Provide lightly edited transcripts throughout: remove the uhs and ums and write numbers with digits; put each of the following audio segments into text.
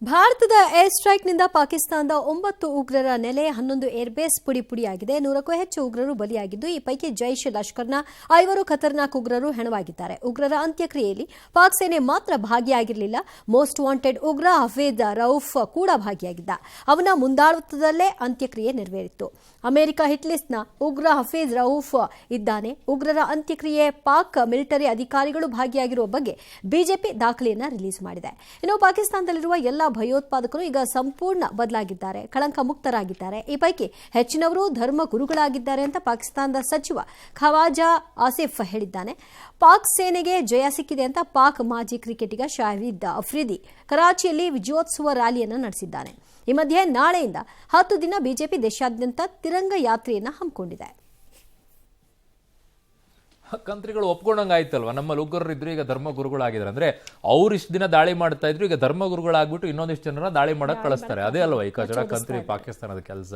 ಭಾರತದ ಏರ್ ಸ್ಟ್ರೈಕ್ನಿಂದ ಪಾಕಿಸ್ತಾನದ 9 ಉಗ್ರರ ನೆಲೆ 11 ಏರ್ಬೇಸ್ ಪುಡಿಯಾಗಿದೆ. 100ಕ್ಕೂ ಹೆಚ್ಚು ಉಗ್ರರು ಬಲಿಯಾಗಿದ್ದು, ಈ ಪೈಕಿ ಜೈಷ್ ಲಷ್ಕರ್ನ 5 ಖತರ್ನಾಕ್ ಉಗ್ರರು ಹೆಣವಾಗಿದ್ದಾರೆ. ಉಗ್ರರ ಅಂತ್ಯಕ್ರಿಯೆಯಲ್ಲಿ ಪಾಕ್ ಸೇನೆ ಮಾತ್ರ ಭಾಗಿಯಾಗಿರಲಿಲ್ಲ. ಮೋಸ್ಟ್ ವಾಂಟೆಡ್ ಉಗ್ರ ಹಫೀಜ್ ರೌಫ್ ಕೂಡ ಭಾಗಿಯಾಗಿದ್ದ. ಅವನ ಮುಂದಾಳತ್ವದಲ್ಲೇ ಅಂತ್ಯಕ್ರಿಯೆ ನೆರವೇರಿತ್ತು. ಅಮೆರಿಕ ಹಿಟ್ಲಿಸ್ಟ್ನ ಉಗ್ರ ಹಫೀಜ್ ರೌಫ್ ಇದ್ದಾನೆ. ಉಗ್ರರ ಅಂತ್ಯಕ್ರಿಯೆ ಪಾಕ್ ಮಿಲಿಟರಿ ಅಧಿಕಾರಿಗಳು ಭಾಗಿಯಾಗಿರುವ ಬಗ್ಗೆ ಬಿಜೆಪಿ ದಾಖಲೆಯನ್ನು ರಿಲೀಸ್ ಮಾಡಿದೆ. ಇನ್ನು ಪಾಕಿಸ್ತಾನದಲ್ಲಿರುವ ಎಲ್ಲ ಭಯೋತ್ಪಾದಕರು ಈಗ ಸಂಪೂರ್ಣ ಬದಲಾಗಿದ್ದಾರೆ, ಕಳಂಕ ಮುಕ್ತರಾಗಿದ್ದಾರೆ. ಈ ಪೈಕಿ ಹೆಚ್ಚಿನವರು ಧರ್ಮ ಗುರುಗಳಾಗಿದ್ದಾರೆ ಅಂತ ಪಾಕಿಸ್ತಾನದ ಸಚಿವ ಖವಾಜಾ ಆಸಿಫ್ ಹೇಳಿದ್ದಾನೆ. ಪಾಕ್ ಸೇನೆಗೆ ಜಯ ಸಿಕ್ಕಿದೆ ಅಂತ ಪಾಕ್ ಮಾಜಿ ಕ್ರಿಕೆಟಿಗ ಶಾಹಿದ್ ಅಫ್ರಿದಿ ಕರಾಚಿಯಲ್ಲಿ ವಿಜಯೋತ್ಸವ ರ್ಯಾಲಿಯನ್ನು ನಡೆಸಿದ್ದಾನೆ. ಈ ಮಧ್ಯೆ ನಾಳೆಯಿಂದ 10 ದಿನ ಬಿಜೆಪಿ ದೇಶಾದ್ಯಂತ ತಿರಂಗ ಯಾತ್ರೆಯನ್ನು ಹಮ್ಮಿಕೊಂಡಿದೆ. ಕಂತ್ರಿಗಳು ಒಪ್ಕೊಂಡಂಗೆ ಆಯ್ತಲ್ವಾ? ನಮ್ಮಲ್ಲಿ ಉಗ್ರರು ಇದ್ರು, ಈಗ ಧರ್ಮಗುರುಗಳಾಗಿದ್ದಾರೆ. ಅಂದ್ರೆ ಅವ್ರು ಇಷ್ಟು ದಿನ ದಾಳಿ ಮಾಡ್ತಾ ಇದ್ರು, ಈಗ ಧರ್ಮಗುರುಗಳಾಗ್ಬಿಟ್ಟು ಇನ್ನೊಂದಿಷ್ಟು ಜನರ ದಾಳಿ ಮಾಡಕ್ ಕಳಿಸ್ತಾರೆ. ಅದೇ ಅಲ್ವಾ ಈ ಕಚಡ ಕಂತ್ರಿ ಪಾಕಿಸ್ತಾನದ ಕೆಲಸ?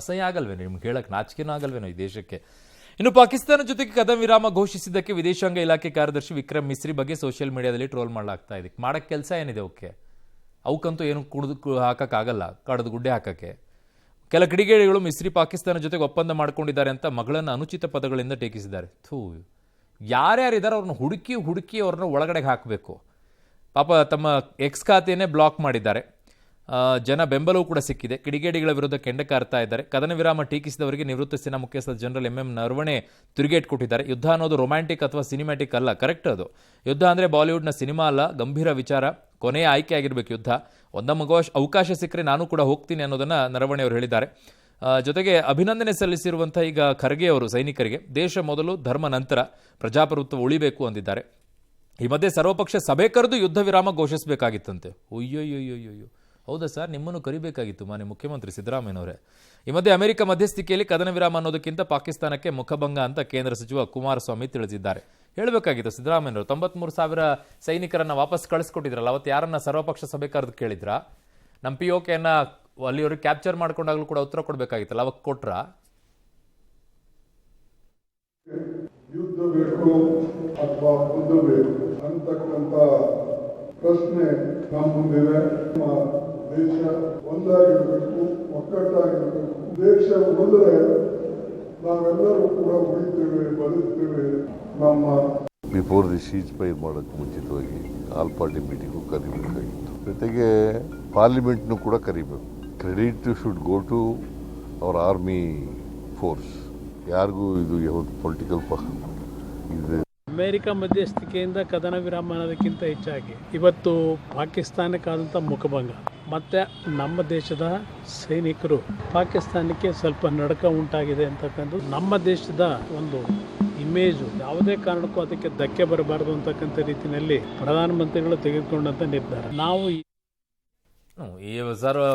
ಅಸಹ್ಯ ಆಗಲ್ವೇನೋ? ನಿಮ್ಗೆ ಹೇಳಕ್ ನಾಚಿಕೆನೂ ಆಗಲ್ವೇನೋ ಈ ದೇಶಕ್ಕೆ? ಇನ್ನು ಪಾಕಿಸ್ತಾನ ಜೊತೆಗೆ ಕದನ ವಿರಾಮ ಘೋಷಿಸಿದ್ದಕ್ಕೆ ವಿದೇಶಾಂಗ ಇಲಾಖೆ ಕಾರ್ಯದರ್ಶಿ ವಿಕ್ರಮ್ ಮಿಸ್ರಿ ಬಗ್ಗೆ ಸೋಷಿಯಲ್ ಮೀಡಿಯಾದಲ್ಲಿ ಟ್ರೋಲ್ ಮಾಡಲಾಗ್ತಾ ಇದೆ. ಮಾಡಕ್ ಕೆಲಸ ಏನಿದೆ ಅವಕ್ಕೆ? ಅವಕ್ಕಂತೂ ಏನು ಕುಡಿದು ಹಾಕಕ್ಕಾಗಲ್ಲ, ಕಡದು ಗುಡ್ಡೆ ಹಾಕಕ್ಕೆ. ಕೆಲ ಕಿಡಿಗೇಡಿಗಳು ಮಿಸ್ರಿ ಪಾಕಿಸ್ತಾನ ಜೊತೆಗೆ ಒಪ್ಪಂದ ಮಾಡ್ಕೊಂಡಿದ್ದಾರೆ ಅಂತ ಮಗಳನ್ನು ಅನುಚಿತ ಪದಗಳಿಂದ ಟೀಕಿಸಿದ್ದಾರೆ. ಯಾರ್ಯಾರಿದ್ದಾರೆ ಅವ್ರನ್ನ ಹುಡುಕಿ ಅವ್ರನ್ನ ಒಳಗಡೆಗೆ ಹಾಕಬೇಕು. ಪಾಪ ತಮ್ಮ ಎಕ್ಸ್ ಖಾತೆಯನ್ನೇ ಬ್ಲಾಕ್ ಮಾಡಿದ್ದಾರೆ. ಜನ ಬೆಂಬಲವೂ ಕೂಡ ಸಿಕ್ಕಿದೆ. ಕಿಡಿಗೇಡಿಗಳ ವಿರುದ್ಧ ಕೆಂಡ ಕಾರ್ತಾ ಇದ್ದಾರೆ. ಕದನ ವಿರಾಮ ಟೀಕಿಸಿದವರಿಗೆ ನಿವೃತ್ತ ಸೇನಾ ಮುಖ್ಯಸ್ಥ ಜನರಲ್ ಎಂ ನರವಣೆ ತಿರುಗೇಟ್ ಕೊಟ್ಟಿದ್ದಾರೆ. ಯುದ್ಧ ಅನ್ನೋದು ರೊಮ್ಯಾಂಟಿಕ್ ಅಥವಾ ಸಿನಿಮ್ಯಾಟಿಕ್ ಅಲ್ಲ. ಕರೆಕ್ಟ್, ಅದು ಯುದ್ಧ ಅಂದರೆ ಬಾಲಿವುಡ್ನ ಸಿನಿಮಾ ಅಲ್ಲ, ಗಂಭೀರ ವಿಚಾರ. ಕೊನೆಯ ಆಯ್ಕೆ ಆಗಿರಬೇಕು ಯುದ್ಧ. ಒಂದೊಮ್ಮೆ ಅವಕಾಶ ಸಿಕ್ಕರೆ ನಾನು ಕೂಡ ಹೋಗ್ತೀನಿ ಅನ್ನೋದನ್ನು ನರವಣೆ ಅವರು ಹೇಳಿದ್ದಾರೆ. ಜೊತೆಗೆ ಅಭಿನಂದನೆ ಸಲ್ಲಿಸಿರುವಂಥ ಈಗ ಖರ್ಗೆ ಅವರು ಸೈನಿಕರಿಗೆ ದೇಶ ಮೊದಲು ಧರ್ಮ ನಂತರ ಪ್ರಜಾಪ್ರಭುತ್ವ ಉಳಿಬೇಕು ಅಂದಿದ್ದಾರೆ. ಈ ಮಧ್ಯೆ ಸರ್ವಪಕ್ಷ ಸಭೆ ಕರೆದು ಯುದ್ಧ ವಿರಾಮ ಘೋಷಿಸಬೇಕಾಗಿತ್ತಂತೆ. ಅಯ್ಯೋಯ್ಯೋಯ್ಯೋಯ್ಯೋ, ಹೌದಾ ಸರ್? ನಿಮ್ಮನ್ನು ಕರಿಬೇಕಾಗಿತ್ತು ಮಾನ್ಯ ಮುಖ್ಯಮಂತ್ರಿ ಸಿದ್ದರಾಮಯ್ಯನವರೇ. ಈ ಮಧ್ಯೆ ಅಮೆರಿಕ ಮಧ್ಯಸ್ಥಿಕೆಯಲ್ಲಿ ಕದನ ವಿರಾಮ ಅನ್ನೋದಕ್ಕಿಂತ ಪಾಕಿಸ್ತಾನಕ್ಕೆ ಮುಖಭಂಗ ಅಂತ ಕೇಂದ್ರ ಸಚಿವ ಕುಮಾರಸ್ವಾಮಿ ತಿಳಿಸಿದ್ದಾರೆ. ಹೇಳಬೇಕಾಗಿತ್ತು ಸಿದ್ದರಾಮಯ್ಯನವರು. 93,000 ಸೈನಿಕರನ್ನ ವಾಪಸ್ ಕಳಿಸ್ಕೊಟ್ಟಿದ್ರಲ್ಲ, ಅವತ್ತು ಯಾರನ್ನ ಸರ್ವಪಕ್ಷ ಸಭೆ ಕರೆದು ಕೇಳಿದ್ರ? ನಮ್ಮ POKನ ಅಲ್ಲಿಯವ್ರಿಗೆ ಕ್ಯಾಪ್ಚರ್ ಮಾಡ್ಕೊಂಡಾಗ್ಲೂ ಕೂಡ ಉತ್ತರ ಕೊಡಬೇಕಾಗಿತ್ತಲ್ಲ, ಅವಾಗ ಕೊಟ್ರ? ಯುದ್ಧ ಬೇಕು ಅಥವಾ ಬುದ್ಧ ಬೇಕು ಅಂತಕ್ಕಂಥ ಪ್ರಶ್ನೆ ನಮ್ಮ ಮುಂದಿದೆ. ನಮ್ಮ ದೇಶ ಒಂದಾಗಿರಬೇಕು, ಒಕ್ಕಟ್ಟಾಗಿರಬೇಕು. ದೇಶ ಉಳಿದ್ರೆ ನಾವೆಲ್ಲರೂ ಕೂಡ ಉಳಿತೇವೆ, ಬದುಕ್ತೇವೆ. ನಮ್ಮ ಬಿಫೋರ್ ದಿ ಸೀಜ್ ಫೈರ್ ಮಾಡೋಕ್ಕೆ ಮುಂಚಿತವಾಗಿ ಆಲ್ ಪಾರ್ಟಿ ಮೀಟಿಂಗು ಕರಿಬೇಕಾಗಿತ್ತು. ಜೊತೆಗೆ ಪಾರ್ಲಿಮೆಂಟ್ನು ಕೂಡ ಕರಿಬೇಕು. Credit should go to our army force. ಯಾರಿಗೂ ಇದು ಯಾವುದು ಪೊಲಿಟಿಕಲ್ ಇದೆ. ಅಮೆರಿಕ ಮಧ್ಯಸ್ಥಿಕೆಯಿಂದ ಕದನ ವಿರಾಮ ಅನ್ನೋದಕ್ಕಿಂತ ಹೆಚ್ಚಾಗಿ ಇವತ್ತು ಪಾಕಿಸ್ತಾನಕ್ಕಾದಂಥ ಮುಖಭಂಗ ಮತ್ತು ನಮ್ಮ ದೇಶದ ಸೈನಿಕರು ಪಾಕಿಸ್ತಾನಕ್ಕೆ ಸ್ವಲ್ಪ ನಡಕ ಉಂಟಾಗಿದೆ ಅಂತಕ್ಕಂಥದ್ದು ನಮ್ಮ ದೇಶದ ಒಂದು ಇಮೇಜು. ಯಾವುದೇ ಕಾರಣಕ್ಕೂ ಅದಕ್ಕೆ ಧಕ್ಕೆ ಬರಬಾರದು ಅಂತಕ್ಕಂಥ ರೀತಿಯಲ್ಲಿ ಪ್ರಧಾನಮಂತ್ರಿಗಳು ತೆಗೆದುಕೊಂಡಂಥ ನಿರ್ಧಾರ. ನಾವು ಈ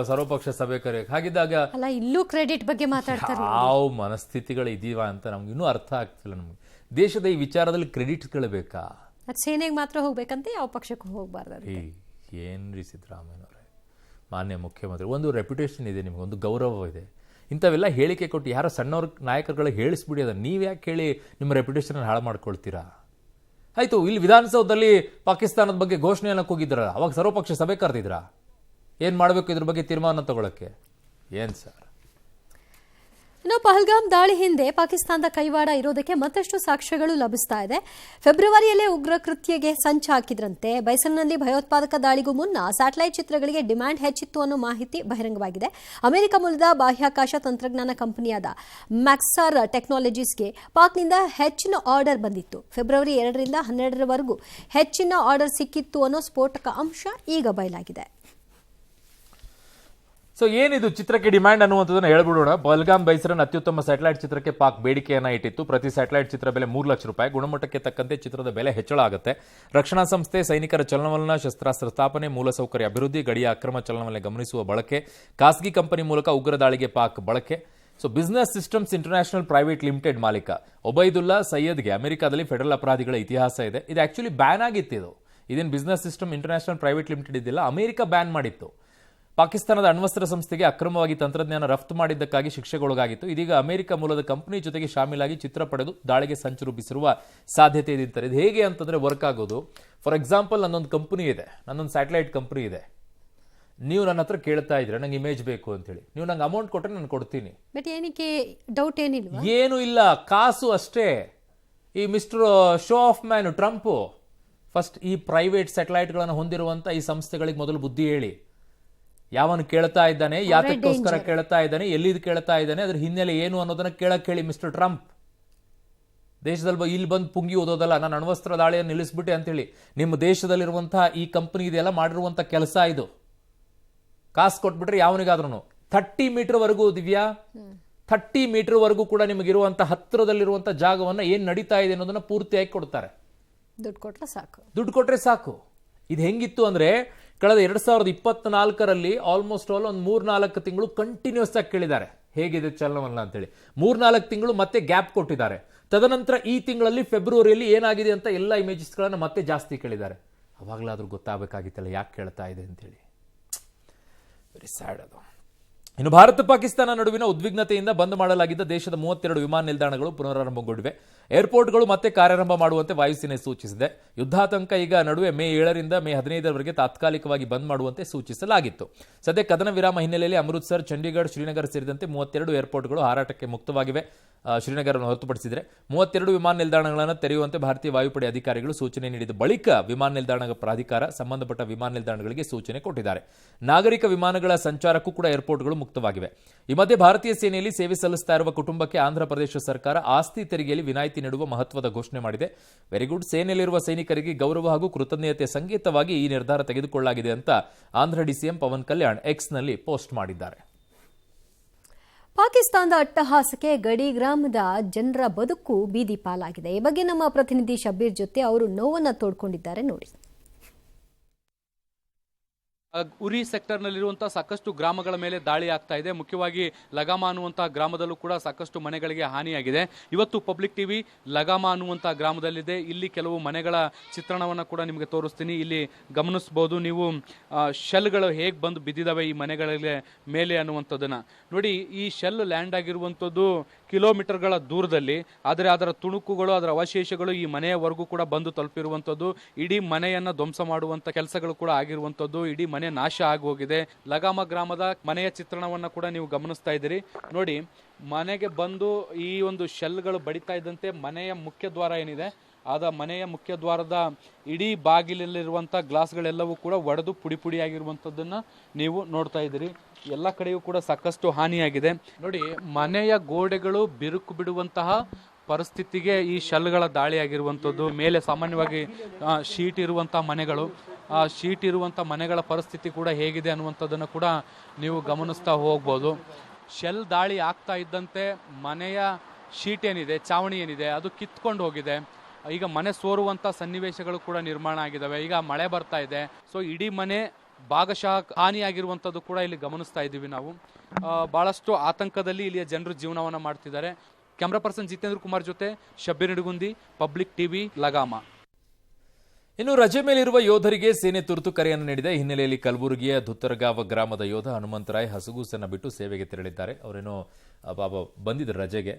ಸರ್ವಪಕ್ಷ ಸಭೆ ಕರೆಯಕ್ಕೆ ಹಾಗಿದ್ದಾಗ ಇಲ್ಲೂ ಕ್ರೆಡಿಟ್ ಬಗ್ಗೆ ಮಾತಾಡ್ತಾರೆ. ಯಾವ ಮನಸ್ಥಿತಿಗಳು ಇದೀವ ಅಂತ ನಮ್ಗೆ ಇನ್ನೂ ಅರ್ಥ ಆಗ್ತಿಲ್ಲ. ನಮ್ಗೆ ದೇಶದ ಈ ವಿಚಾರದಲ್ಲಿ ಕ್ರೆಡಿಟ್ಗಳು ಬೇಕಾ? ಸೇನೆಗೆ ಮಾತ್ರ ಹೋಗ್ಬೇಕಂತ ಯಾವ ಪಕ್ಷಕ್ಕೂ ಹೋಗ್ಬಾರ್ದು. ಏನ್ರಿ ಸಿದ್ದರಾಮಯ್ಯನವರೇ, ಮಾನ್ಯ ಮುಖ್ಯಮಂತ್ರಿ, ಒಂದು ರೆಪ್ಯುಟೇಷನ್ ಇದೆ, ನಿಮ್ಗೆ ಒಂದು ಗೌರವ ಇದೆ. ಇಂಥವೆಲ್ಲ ಹೇಳಿಕೆ ಕೊಟ್ಟು ಯಾರೋ ಸಣ್ಣವ್ರ ನಾಯಕರುಗಳಿಗೆ ಹೇಳಿಸ್ಬಿಡಿ. ಅದನ್ನು ನೀವು ಯಾಕೆ ಹೇಳಿ ನಿಮ್ಮ ರೆಪ್ಯುಟೇಷನ್ ಹಾಳು ಮಾಡ್ಕೊಳ್ತೀರಾ? ಆಯಿತು, ಇಲ್ಲಿ ವಿಧಾನಸೌಧದಲ್ಲಿ ಪಾಕಿಸ್ತಾನದ ಬಗ್ಗೆ ಘೋಷಣೆಯನ್ನು ಕೂಗಿದ್ರಲ್ಲ, ಅವಾಗ ಸರ್ವಪಕ್ಷ ಸಭೆ ಕರೆದಿದ್ರಾ? ಏನು ಮಾಡಬೇಕು ಇದ್ರ ಬಗ್ಗೆ ತೀರ್ಮಾನ ತಗೊಳ್ಳೋಕ್ಕೆ? ಏನು ಸರ್? ಇನ್ನು ಪಹಲ್ಗಾಮ್ ದಾಳಿ ಹಿಂದೆ ಪಾಕಿಸ್ತಾನದ ಕೈವಾಡ ಇರೋದಕ್ಕೆ ಮತ್ತಷ್ಟು ಸಾಕ್ಷ್ಯಗಳು ಲಭಿಸ್ತಾ ಇದೆ. ಫೆಬ್ರವರಿಯಲ್ಲೇ ಉಗ್ರ ಕೃತ್ಯಗೆ ಸಂಚು ಹಾಕಿದ್ರಂತೆ. ಬೈಸನ್ನಲ್ಲಿ ಭಯೋತ್ಪಾದಕ ದಾಳಿಗೂ ಮುನ್ನ ಸ್ಯಾಟಲೈಟ್ ಚಿತ್ರಗಳಿಗೆ ಡಿಮ್ಯಾಂಡ್ ಹೆಚ್ಚಿತ್ತು ಅನ್ನೋ ಮಾಹಿತಿ ಬಹಿರಂಗವಾಗಿದೆ. ಅಮೆರಿಕ ಮೂಲದ ಬಾಹ್ಯಾಕಾಶ ತಂತ್ರಜ್ಞಾನ ಕಂಪನಿಯಾದ ಮ್ಯಾಕ್ಸಾರ್ ಟೆಕ್ನಾಲಜೀಸ್ಗೆ ಪಾಕ್ನಿಂದ ಹೆಚ್ಚಿನ ಆರ್ಡರ್ ಬಂದಿತ್ತು. ಫೆಬ್ರವರಿ 2ರಿಂದ 12ರವರೆಗೂ ಹೆಚ್ಚಿನ ಆರ್ಡರ್ ಸಿಕ್ಕಿತ್ತು ಅನ್ನೋ ಸ್ಫೋಟಕ ಅಂಶ ಈಗ ಬಯಲಾಗಿದೆ. ಸೊ ಏನಿದು ಚಿತ್ರಕ್ಕೆ ಡಿಮ್ಯಾಂಡ್ ಅನ್ನುವಂಥದ್ದನ್ನು ಹೇಳ್ಬಿಡೋಣ. ಪಹಲ್ಗಾಮ್ ಬೈಸರನ್ ಅತ್ಯುತ್ತಮ ಸ್ಯಾಟಲೈಟ್ ಚಿತ್ರಕ್ಕೆ ಪಾಕ್ ಬೇಡಿಕೆಯನ್ನು ಇಟ್ಟಿತ್ತು. ಪ್ರತಿ ಸ್ಯಾಟಲೈಟ್ ಚಿತ್ರ ಬೆಲೆ 3 ಲಕ್ಷ ರೂಪಾಯಿ. ಗುಣಮಟ್ಟಕ್ಕೆ ತಕ್ಕಂತೆ ಚಿತ್ರದ ಬೆಲೆ ಹೆಚ್ಚಳ ಆಗುತ್ತೆ. ರಕ್ಷಣಾ ಸಂಸ್ಥೆ ಸೈನಿಕರ ಚಲನವಲನ, ಶಸ್ತ್ರಾಸ್ತ್ರ ಸ್ಥಾಪನೆ, ಮೂಲಸೌಕರ್ಯ ಅಭಿವೃದ್ಧಿ, ಗಡಿಯ ಅಕ್ರಮ ಚಲನವಲನ ಗಮನಿಸುವ ಬಳಕೆ, ಖಾಸಗಿ ಕಂಪನಿ ಮೂಲಕ ಉಗ್ರ ದಾಳಿಗೆ ಪಾಕ್ ಬಳಕೆ. So business systems international private limited ಮಾಲೀಕ ಒಬೈದುಲ್ಲಾ ಸೈಯದ್ಗೆ ಅಮೆರಿಕಾದಲ್ಲಿ ಫೆಡರಲ್ ಅಪರಾಧಿಗಳ ಇತಿಹಾಸ ಇದೆ. ಇದು ಆಕ್ಚುಲಿ ಬ್ಯಾನ್ ಆಗಿತ್ತು. ಇದೇನು business system international private limited ಇದ್ದಿಲ್ಲ, ಅಮೆರಿಕ ಬ್ಯಾನ್ ಮಾಡಿತ್ತು. ಪಾಕಿಸ್ತಾನದ ಅಣ್ವಸ್ತ್ರ ಸಂಸ್ಥೆಗೆ ಅಕ್ರಮವಾಗಿ ತಂತ್ರಜ್ಞಾನ ರಫ್ತು ಮಾಡಿದ್ದಕ್ಕಾಗಿ ಶಿಕ್ಷೆಗೊಳಗಾಗಿತ್ತು. ಇದೀಗ ಅಮೆರಿಕ ಮೂಲದ ಕಂಪನಿ ಜೊತೆಗೆ ಶಾಮೀಲಾಗಿ ಚಿತ್ರ ಪಡೆದು ದಾಳಿಗೆ ಸಂಚು ರೂಪಿಸಿರುವ ಸಾಧ್ಯತೆ ಇದೆ ಅಂತಾರೆ. ಇದು ಹೇಗೆ ಅಂತಂದ್ರೆ ವರ್ಕ್ ಆಗೋದು, ಫಾರ್ ಎಕ್ಸಾಂಪಲ್ ನನ್ನೊಂದು ಕಂಪನಿ ಇದೆ, ನನ್ನೊಂದು ಸ್ಯಾಟಲೈಟ್ ಕಂಪನಿ ಇದೆ. ನೀವು ನನ್ನ ಹತ್ರ ಕೇಳ್ತಾ ಇದ್ರೆ ನಂಗೆ ಇಮೇಜ್ ಬೇಕು ಅಂತೇಳಿ, ನೀವು ನಂಗೆ ಅಮೌಂಟ್ ಕೊಟ್ಟರೆ ನಾನು ಕೊಡ್ತೀನಿ. ಬಟ್ ಏನಕ್ಕೆ ಡೌಟ್ ಏನಿಲ್ವಾ? ಏನು ಇಲ್ಲ, ಕಾಸು ಅಷ್ಟೇ. ಈ mister show of man Trump first ಈ ಪ್ರೈವೇಟ್ ಸ್ಯಾಟಲೈಟ್ಗಳನ್ನು ಹೊಂದಿರುವಂತ ಈ ಸಂಸ್ಥೆಗಳಿಗೆ ಮೊದಲು ಬುದ್ಧಿ ಹೇಳಿ. ಯಾವನು ಕೇಳ್ತಾ ಇದ್ದಾನೆ, ಯಾತಕ್ಕೋಸ್ಕರ ಕೇಳ್ತಾ ಇದ್ದಾನೆ, ಎಲ್ಲಿದ್ ಕೇಳ್ತಾ ಇದ್ದಾನೆ, ಅದ್ರ ಹಿನ್ನೆಲೆ ಏನು ಅನ್ನೋದನ್ನ ಕೇಳಕ್ ಹೇಳಿ ಮಿಸ್ಟರ್ ಟ್ರಂಪ್. ದೇಶದಲ್ಲಿ ಇಲ್ಲಿ ಬಂದು ಪುಂಗಿ ಓದೋದಲ್ಲ, ನಾನು ಅಣ್ವಸ್ತ್ರ ದಾಳಿಯನ್ನು ನಿಲ್ಲಿಸ್ಬಿಟ್ಟೆ ಅಂತೇಳಿ. ನಿಮ್ಮ ದೇಶದಲ್ಲಿರುವಂತಹ ಈ ಕಂಪನಿ ಇದೆಲ್ಲ ಮಾಡಿರುವಂತ ಕೆಲಸ ಇದು. ಕಾಸು ಕೊಟ್ಬಿಟ್ರೆ ಯಾವನಿಗಾದ್ರೂ 30 ಮೀಟರ್ ವರೆಗೂ, ದಿವ್ಯಾ 30 ಮೀಟರ್ ವರೆಗೂ ಕೂಡ ನಿಮಗಿರುವಂತ ಹತ್ತಿರದಲ್ಲಿರುವಂತ ಜಾಗವನ್ನ ಏನ್ ನಡೀತಾ ಇದೆ ಅನ್ನೋದನ್ನ ಪೂರ್ತಿಯಾಗಿ ಕೊಡ್ತಾರೆ. ದುಡ್ಡು ಕೊಟ್ರೆ ಸಾಕು. ಇದು ಹೆಂಗಿತ್ತು ಅಂದ್ರೆ ಕಳೆದ 2024ರಲ್ಲಿ ಆಲ್ಮೋಸ್ಟ್ ಆಲ್ ಒಂದು 3-4 ತಿಂಗಳು ಕಂಟಿನ್ಯೂಸ್ ಆಗಿ ಕೇಳಿದ್ದಾರೆ ಹೇಗಿದೆ ಚಲನವಲ್ಲ ಅಂತೇಳಿ. 3-4 ತಿಂಗಳು ಮತ್ತೆ ಗ್ಯಾಪ್ ಕೊಟ್ಟಿದ್ದಾರೆ. ತದನಂತರ ಈ ತಿಂಗಳಲ್ಲಿ ಫೆಬ್ರವರಿಯಲ್ಲಿ ಏನಾಗಿದೆ ಅಂತ ಎಲ್ಲ ಇಮೇಜಸ್ಗಳನ್ನ ಮತ್ತೆ ಜಾಸ್ತಿ ಕೇಳಿದ್ದಾರೆ. ಅವಾಗಲಾದ್ರೂ ಗೊತ್ತಾಗಬೇಕಾಗಿತ್ತಲ್ಲ ಯಾಕೆ ಕೇಳ್ತಾ ಇದೆ ಅಂತೇಳಿ. ವೆರಿ ಸ್ಯಾಡ್ ಅದು. ಇನ್ನು ಭಾರತ ಪಾಕಿಸ್ತಾನ ನಡುವಿನ ಉದ್ವಿಗ್ನತೆಯಿಂದ ಬಂದ್ ಮಾಡಲಾಗಿದ್ದ ದೇಶದ 32 ವಿಮಾನ ನಿಲ್ದಾಣಗಳು ಪುನರಾರಂಭಗೊಂಡಿವೆ. ಏರ್ಪೋರ್ಟ್ಗಳು ಮತ್ತೆ ಕಾರ್ಯಾರಂಭ ಮಾಡುವಂತೆ ವಾಯುಸೇನೆ ಸೂಚಿಸಿದೆ. ಯುದ್ಧಾತಂಕ ಈಗ ನಡುವೆ ಮೇ 7ರಿಂದ ಮೇ 15ರವರೆಗೆ ತಾತ್ಕಾಲಿಕವಾಗಿ ಬಂದ್ ಮಾಡುವಂತೆ ಸೂಚಿಸಲಾಗಿತ್ತು. ಸದ್ಯ ಕದನ ವಿರಾಮ ಹಿನ್ನೆಲೆಯಲ್ಲಿ ಅಮೃತ್ಸರ್, ಚಂಡೀಗಢ, ಶ್ರೀನಗರ ಸೇರಿದಂತೆ 32 ಏರ್ಪೋರ್ಟ್ಗಳು ಹಾರಾಟಕ್ಕೆ ಮುಕ್ತವಾಗಿವೆ. ಶ್ರೀನಗರವನ್ನು ಹೊರತುಪಡಿಸಿದರೆ 32 ವಿಮಾನ ನಿಲ್ದಾಣಗಳನ್ನು ತೆರೆಯುವಂತೆ ಭಾರತೀಯ ವಾಯುಪಡೆ ಅಧಿಕಾರಿಗಳು ಸೂಚನೆ ನೀಡಿದ ಬಳಿಕ ವಿಮಾನ ನಿಲ್ದಾಣ ಪ್ರಾಧಿಕಾರ ಸಂಬಂಧಪಟ್ಟ ವಿಮಾನ ನಿಲ್ದಾಣಗಳಿಗೆ ಸೂಚನೆ ಕೊಟ್ಟಿದ್ದಾರೆ. ನಾಗರಿಕ ವಿಮಾನಗಳ ಸಂಚಾರಕ್ಕೂ ಕೂಡ ಏರ್ಪೋರ್ಟ್ಗಳು ಮುಕ್ತವಾಗಿವೆ. ಈ ಮಧ್ಯೆ ಭಾರತೀಯ ಸೇನೆಯಲ್ಲಿ ಸೇವೆ ಸಲ್ಲಿಸ್ತಾ ಇರುವ ಕುಟುಂಬಕ್ಕೆ ಆಂಧ್ರಪ್ರದೇಶ ಸರ್ಕಾರ ಆಸ್ತಿ ತೆರಿಗೆಯಲ್ಲಿ ವಿನಾಯಿತಿ ನೀಡುವ ಮಹತ್ವದ ಘೋಷಣೆ ಮಾಡಿದೆ. Very good. ಸೇನೆಯಲ್ಲಿರುವ ಸೈನಿಕರಿಗೆ ಗೌರವ ಹಾಗೂ ಕೃತಜ್ಞತೆಯ ಸಂಕೇತವಾಗಿ ಈ ನಿರ್ಧಾರ ತೆಗೆದುಕೊಳ್ಳಲಾಗಿದೆ ಅಂತ ಆಂಧ್ರ ಡಿಸಿಎಂ ಪವನ್ ಕಲ್ಯಾಣ್ ಎಕ್ಸ್ನಲ್ಲಿ ಪೋಸ್ಟ್ ಮಾಡಿದ್ದಾರೆ. ಪಾಕಿಸ್ತಾನದ ಅಟ್ಟಹಾಸಕ್ಕೆ ಗಡಿ ಗ್ರಾಮದ ಜನರ ಬದುಕು ಬೀದಿ ಪಾಲಾಗಿದೆ. ಈ ಬಗ್ಗೆ ನಮ್ಮ ಪ್ರತಿನಿಧಿ ಶಬೀರ್ ಜೊತೆ ಅವರು ನೋವನ್ನ ತೋಡ್ಕೊಂಡಿದ್ದಾರೆ, ನೋಡಿ. ಉರಿ ಸೆಕ್ಟರ್ನಲ್ಲಿರುವಂತಹ ಸಾಕಷ್ಟು ಗ್ರಾಮಗಳ ಮೇಲೆ ದಾಳಿ ಆಗ್ತಾ ಇದೆ. ಮುಖ್ಯವಾಗಿ ಲಗಾಮ ಅನ್ನುವಂತಹ ಗ್ರಾಮದಲ್ಲೂ ಕೂಡ ಸಾಕಷ್ಟು ಮನೆಗಳಿಗೆ ಹಾನಿಯಾಗಿದೆ. ಇವತ್ತು ಪಬ್ಲಿಕ್ ಟಿವಿ ಲಗಾಮ ಅನ್ನುವಂತಹ ಗ್ರಾಮದಲ್ಲಿದೆ. ಇಲ್ಲಿ ಕೆಲವು ಮನೆಗಳ ಚಿತ್ರಣವನ್ನು ಕೂಡ ನಿಮಗೆ ತೋರಿಸ್ತೀನಿ. ಇಲ್ಲಿ ಗಮನಿಸಬಹುದು ನೀವು ಶೆಲ್ಗಳು ಹೇಗೆ ಬಂದು ಬಿದ್ದಿದ್ದಾವೆ ಈ ಮನೆಗಳಿಗೆ ಮೇಲೆ ಅನ್ನುವಂಥದ್ದನ್ನು ನೋಡಿ. ಈ ಶೆಲ್ ಲ್ಯಾಂಡ್ ಆಗಿರುವಂಥದ್ದು ಕಿಲೋಮೀಟರ್ಗಳ ದೂರದಲ್ಲಿ, ಆದರೆ ಅದರ ತುಣುಕುಗಳು, ಅದರ ಅವಶೇಷಗಳು ಈ ಮನೆಯವರೆಗೂ ಕೂಡ ಬಂದು ತಲುಪಿರುವಂಥದ್ದು. ಇಡೀ ಮನೆಯನ್ನ ಧ್ವಂಸ ಮಾಡುವಂತ ಕೆಲಸಗಳು ಕೂಡ ಆಗಿರುವಂಥದ್ದು. ಇಡೀ ಮನೆ ನಾಶ ಆಗಿ ಹೋಗಿದೆ. ಲಗಾಮ ಗ್ರಾಮದ ಮನೆಯ ಚಿತ್ರಣವನ್ನ ಕೂಡ ನೀವು ಗಮನಿಸ್ತಾ ಇದ್ದೀರಿ. ನೋಡಿ, ಮನೆಗೆ ಬಂದು ಈ ಒಂದು ಶೆಲ್ಗಳು ಬಡಿತಾ ಇದ್ದಂತೆ ಮನೆಯ ಮುಖ್ಯ ದ್ವಾರ ಏನಿದೆ, ಆದ ಮನೆಯ ಮುಖ್ಯ ದ್ವಾರದ ಇಡೀ ಬಾಗಿಲಲ್ಲಿರುವಂಥ ಗ್ಲಾಸ್ಗಳೆಲ್ಲವೂ ಕೂಡ ಒಡೆದು ಪುಡಿ ಪುಡಿಯಾಗಿರುವಂಥದ್ದನ್ನು ನೀವು ನೋಡ್ತಾ ಇದ್ದೀರಿ. ಎಲ್ಲ ಕಡೆಯೂ ಕೂಡ ಸಾಕಷ್ಟು ಹಾನಿಯಾಗಿದೆ. ನೋಡಿ, ಮನೆಯ ಗೋಡೆಗಳು ಬಿರುಕು ಬಿಡುವಂತಹ ಪರಿಸ್ಥಿತಿಗೆ ಈ ಶೆಲ್ಗಳ ದಾಳಿ ಆಗಿರುವಂಥದ್ದು. ಮೇಲೆ ಸಾಮಾನ್ಯವಾಗಿ ಶೀಟ್ ಇರುವಂಥ ಮನೆಗಳು, ಆ ಶೀಟ್ ಇರುವಂಥ ಮನೆಗಳ ಪರಿಸ್ಥಿತಿ ಕೂಡ ಹೇಗಿದೆ ಅನ್ನುವಂಥದ್ದನ್ನು ಕೂಡ ನೀವು ಗಮನಿಸ್ತಾ ಹೋಗ್ಬೋದು. ಶೆಲ್ ದಾಳಿ ಆಗ್ತಾ ಇದ್ದಂತೆ ಮನೆಯ ಶೀಟ್ ಏನಿದೆ, ಚಾವಣಿ ಏನಿದೆ, ಅದು ಕಿತ್ಕೊಂಡು ಹೋಗಿದೆ. ಈಗ ಮನೆ ಸೋರುವಂಥ ಸನ್ನಿವೇಶಗಳು ಕೂಡ ನಿರ್ಮಾಣ ಆಗಿದ್ದಾವೆ. ಈಗ ಮಳೆ ಬರ್ತಾ ಇದೆ, ಸೊ ಇಡೀ ಮನೆ ಭಾಗಶಃ ಹಾನಿಯಾಗಿರುವಂಥದ್ದು ಕೂಡ ಇಲ್ಲಿ ಗಮನಿಸ್ತಾ ಇದ್ದೀವಿ ನಾವು. ಭಾಳಷ್ಟು ಆತಂಕದಲ್ಲಿ ಇಲ್ಲಿಯ ಜನರು ಜೀವನವನ್ನು ಮಾಡ್ತಿದ್ದಾರೆ. ಕ್ಯಾಮ್ರಾ ಪರ್ಸನ್ ಜಿತೇಂದ್ರ ಕುಮಾರ್ ಜೊತೆ ಶಬ್ಬೀರ್ ನಿಡಗುಂದಿ, ಪಬ್ಲಿಕ್ ಟಿವಿ, ಲಗಾಮ. ಇನ್ನು ರಜೆ ಮೇಲಿರುವ ಯೋಧರಿಗೆ ಸೇನೆ ತುರ್ತು ಕರೆಯನ್ನು ನೀಡಿದೆ. ಹಿನ್ನೆಲೆಯಲ್ಲಿ ಕಲಬುರಗಿಯ ಧುತ್ತರಗಾವ ಗ್ರಾಮದ ಯೋಧ ಹನುಮಂತರಾಯ್ ಹಸುಗೂಸನ್ನು ಬಿಟ್ಟು ಸೇವೆಗೆ ತೆರಳಿದ್ದಾರೆ. ಅವರೇನೋ ಬಂದಿದ್ದರು ರಜೆಗೆ.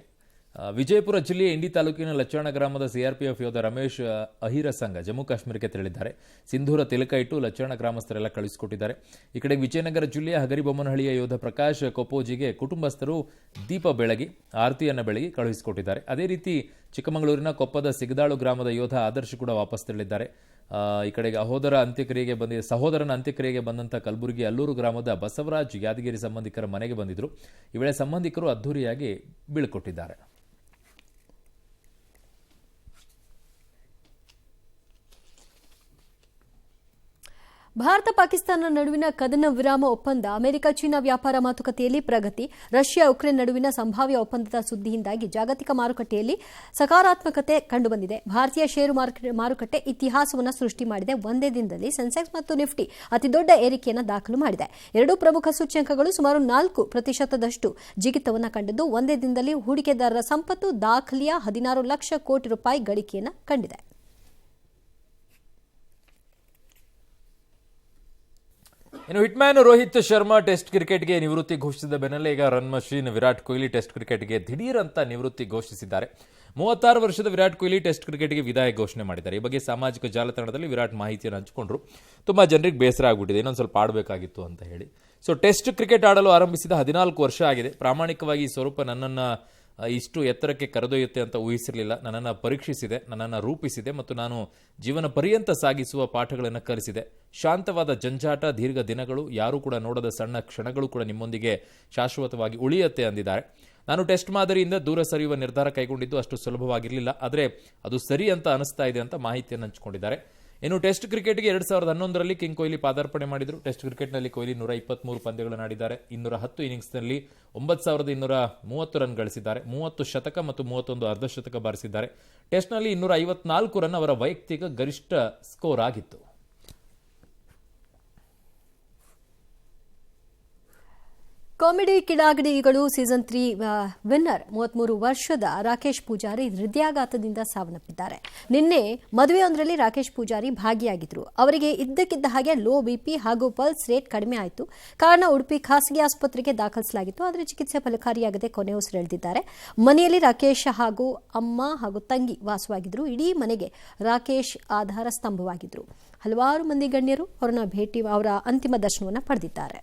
ವಿಜಯಪುರ ಜಿಲ್ಲೆಯ ಇಂಡಿ ತಾಲೂಕಿನ ಲಚ್ಚಾಣ ಗ್ರಾಮದ ಸಿಆರ್ಪಿಎಫ್ ಯೋಧ ರಮೇಶ್ ಅಹಿರ ಸಂಘ ಜಮ್ಮು ಕಾಶ್ಮೀರಕ್ಕೆ ತೆರಳಿದ್ದಾರೆ. ಸಿಂಧೂರ ತಿಲಕ ಇಟ್ಟು ಲಚ್ಚಾಣ ಗ್ರಾಮಸ್ಥರೆಲ್ಲ ಕಳುಹಿಸಿಕೊಟ್ಟಿದ್ದಾರೆ. ಈ ಕಡೆ ವಿಜಯನಗರ ಜಿಲ್ಲೆಯ ಹಗರಿಬೊಮ್ಮನಹಳ್ಳಿಯ ಯೋಧ ಪ್ರಕಾಶ್ ಕೊಪ್ಪೋಜಿಗೆ ಕುಟುಂಬಸ್ಥರು ದೀಪ ಬೆಳಗಿ ಆರತಿಯನ್ನು ಬೆಳಗಿ ಕಳುಹಿಸಿಕೊಟ್ಟಿದ್ದಾರೆ. ಅದೇ ರೀತಿ ಚಿಕ್ಕಮಗಳೂರಿನ ಕೊಪ್ಪದ ಸಿಗದಾಳು ಗ್ರಾಮದ ಯೋಧ ಆದರ್ಶ್ ಕೂಡ ವಾಪಸ್ ತೆರಳಿದ್ದಾರೆ. ಈ ಕಡೆಗೆ ಸಹೋದರನ ಅಂತ್ಯಕ್ರಿಯೆಗೆ ಬಂದಂಥ ಕಲಬುರಗಿ ಅಲ್ಲೂರು ಗ್ರಾಮದ ಬಸವರಾಜ್ ಯಾದಗಿರಿ ಸಂಬಂಧಿಕರ ಮನೆಗೆ ಬಂದಿದ್ರು. ಈ ವೇಳೆ ಸಂಬಂಧಿಕರು ಅದ್ದೂರಿಯಾಗಿ ಬೀಳ್ಕೊಟ್ಟಿದ್ದಾರೆ. ಭಾರತ ಪಾಕಿಸ್ತಾನ ನಡುವಿನ ಕದನ ವಿರಾಮ ಒಪ್ಪಂದ, ಅಮೆರಿಕ ಚೀನಾ ವ್ಯಾಪಾರ ಮಾತುಕತೆಯಲ್ಲಿ ಪ್ರಗತಿ, ರಷ್ಯಾ ಉಕ್ರೇನ್ ನಡುವಿನ ಸಂಭಾವ್ಯ ಒಪ್ಪಂದದ ಸುದ್ದಿಯಿಂದಾಗಿ ಜಾಗತಿಕ ಮಾರುಕಟ್ಟೆಯಲ್ಲಿ ಸಕಾರಾತ್ಮಕತೆ ಕಂಡುಬಂದಿದೆ. ಭಾರತೀಯ ಷೇರು ಮಾರುಕಟ್ಟೆ ಇತಿಹಾಸವನ್ನು ಸೃಷ್ಟಿ ಮಾಡಿದೆ. ಒಂದೇ ದಿನದಲ್ಲಿ ಸೆನ್ಸೆಕ್ಸ್ ಮತ್ತು ನಿಫ್ಟಿ ಅತಿದೊಡ್ಡ ಏರಿಕೆಯನ್ನು ದಾಖಲು ಮಾಡಿದೆ. ಎರಡೂ ಪ್ರಮುಖ ಸೂಚ್ಯಂಕಗಳು ಸುಮಾರು 4% ಜಿಗಿತವನ್ನು ಕಂಡಿದ್ದು, ಒಂದೇ ದಿನದಲ್ಲಿ ಹೂಡಿಕೆದಾರರ ಸಂಪತ್ತು ದಾಖಲೆಯ 16 ಲಕ್ಷ ಕೋಟಿ ರೂಪಾಯಿ ಗಳಿಕೆಯನ್ನು ಕಂಡಿದೆ. ಇನ್ನು ಹಿಟ್ಮ್ಯಾನ್ ರೋಹಿತ್ ಶರ್ಮಾ ಟೆಸ್ಟ್ ಕ್ರಿಕೆಟ್ಗೆ ನಿವೃತ್ತಿ ಘೋಷಿಸಿದ ಬೆನ್ನಲ್ಲೇ ಈಗ run machine Virat Kohli test ಕ್ರಿಕೆಟ್ಗೆ ದಿಢೀರ್ ಅಂತ ನಿವೃತ್ತಿ ಘೋಷಿಸಿದ್ದಾರೆ. 36 ವರ್ಷದ ವಿರಾಟ್ ಕೊಹ್ಲಿ ಟೆಸ್ಟ್ ಕ್ರಿಕೆಟ್ಗೆ ವಿದಾಯ ಘೋಷಣೆ ಮಾಡಿದ್ದಾರೆ. ಈ ಬಗ್ಗೆ ಸಾಮಾಜಿಕ ಜಾಲತಾಣದಲ್ಲಿ ವಿರಾಟ್ ಮಾಹಿತಿಯನ್ನು ಹಂಚಿಕೊಂಡ್ರು. ತುಂಬಾ ಜನರಿಗೆ ಬೇಸರ ಆಗ್ಬಿಟ್ಟಿದೆ, ಇನ್ನೊಂದು ಸ್ವಲ್ಪ ಆಡಬೇಕಾಗಿತ್ತು ಅಂತ ಹೇಳಿ. ಸೊ ಟೆಸ್ಟ್ ಕ್ರಿಕೆಟ್ ಆಡಲು ಆರಂಭಿಸಿದ 14 ವರ್ಷ ಆಗಿದೆ. ಪ್ರಾಮಾಣಿಕವಾಗಿ ಈ ಸ್ವರೂಪ ನನ್ನನ್ನು ಇಷ್ಟು ಎತ್ತರಕ್ಕೆ ಕರೆದೊಯ್ಯುತ್ತೆ ಅಂತ ಊಹಿಸಿರಲಿಲ್ಲ. ನನ್ನನ್ನು ಪರೀಕ್ಷಿಸಿದೆ, ನನ್ನನ್ನು ರೂಪಿಸಿದೆ ಮತ್ತು ನಾನು ಜೀವನ ಪರ್ಯಂತ ಸಾಗಿಸುವ ಪಾಠಗಳನ್ನು ಕಲಿಸಿದೆ. ಶಾಂತವಾದ ಜಂಜಾಟ, ದೀರ್ಘ ದಿನಗಳು, ಯಾರೂ ಕೂಡ ನೋಡದ ಸಣ್ಣ ಕ್ಷಣಗಳು ಕೂಡ ನಿಮ್ಮೊಂದಿಗೆ ಶಾಶ್ವತವಾಗಿ ಉಳಿಯುತ್ತೆ ಅಂದಿದ್ದಾರೆ. ನಾನು ಟೆಸ್ಟ್ ಮಾದರಿಯಿಂದ ದೂರ ಸರಿಯುವ ನಿರ್ಧಾರ ಕೈಗೊಂಡಿದ್ದು ಅಷ್ಟು ಸುಲಭವಾಗಿರಲಿಲ್ಲ, ಆದರೆ ಅದು ಸರಿ ಅಂತ ಅನಿಸ್ತಾ ಇದೆ ಅಂತ ಮಾಹಿತಿಯನ್ನು ಹಂಚಿಕೊಂಡಿದ್ದಾರೆ. ಇನ್ನು ಟೆಸ್ಟ್ ಕ್ರಿಕೆಟ್ಗೆ 2011ರಲ್ಲಿ ಕಿಂಗ್ ಕೊಹ್ಲಿ ಪಾದಾರ್ಪಣೆ ಮಾಡಿದರು. ಟೆಸ್ಟ್ ಕ್ರಿಕೆಟ್ನಲ್ಲಿ ಕೊಹ್ಲಿ 123 ಪಂದ್ಯಗಳನ್ನು ಆಡಿದ್ದಾರೆ. 210 ಇನ್ನಿಂಗ್ಸ್ನಲ್ಲಿ 9230 ರನ್ ಗಳಿಸಿದ್ದಾರೆ. 30 ಶತಕ ಮತ್ತು 31 ಅರ್ಧಶತಕ ಬಾರಿಸಿದ್ದಾರೆ. ಟೆಸ್ಟ್ನಲ್ಲಿ 254 ರನ್ ಅವರ ವೈಯಕ್ತಿಕ ಗರಿಷ್ಠ ಸ್ಕೋರ್ ಆಗಿತ್ತು. ಕಾಮಿಡಿ ಕಿಡಾಗಡಿಗಳು ಸೀಸನ್ 3 ವಿನ್ನರ್ 33 ವರ್ಷದ ರಾಕೇಶ್ ಪೂಜಾರಿ ಹೃದಯಾಘಾತದಿಂದ ಸಾವನ್ನಪ್ಪಿದ್ದಾರೆ. ನಿನ್ನೆ ಮದುವೆಯೊಂದರಲ್ಲಿ ರಾಕೇಶ್ ಪೂಜಾರಿ ಭಾಗಿಯಾಗಿದ್ದರು. ಅವರಿಗೆ ಇದ್ದಕ್ಕಿದ್ದ ಹಾಗೆ ಲೋ ಬಿಪಿ ಹಾಗೂ ಪಲ್ಸ್ ರೇಟ್ ಕಡಿಮೆ ಆಯಿತು. ಕಾರಣ ಉಡುಪಿ ಖಾಸಗಿ ಆಸ್ಪತ್ರೆಗೆ ದಾಖಲಿಸಲಾಗಿತ್ತು. ಆದರೆ ಚಿಕಿತ್ಸೆ ಫಲಕಾರಿಯಾಗದೆ ಕೊನೆ ಉಸಿರೆಳೆದಿದ್ದಾರೆ. ಮನೆಯಲ್ಲಿ ರಾಕೇಶ್ ಹಾಗೂ ಅಮ್ಮ ಹಾಗೂ ತಂಗಿ ವಾಸವಾಗಿದ್ದರು. ಇಡೀ ಮನೆಗೆ ರಾಕೇಶ್ ಆಧಾರ ಸ್ತಂಭವಾಗಿದ್ದರು. ಹಲವಾರು ಮಂದಿ ಗಣ್ಯರು ಅವರ ಅಂತಿಮ ದರ್ಶನವನ್ನು ಪಡೆದಿದ್ದಾರೆ.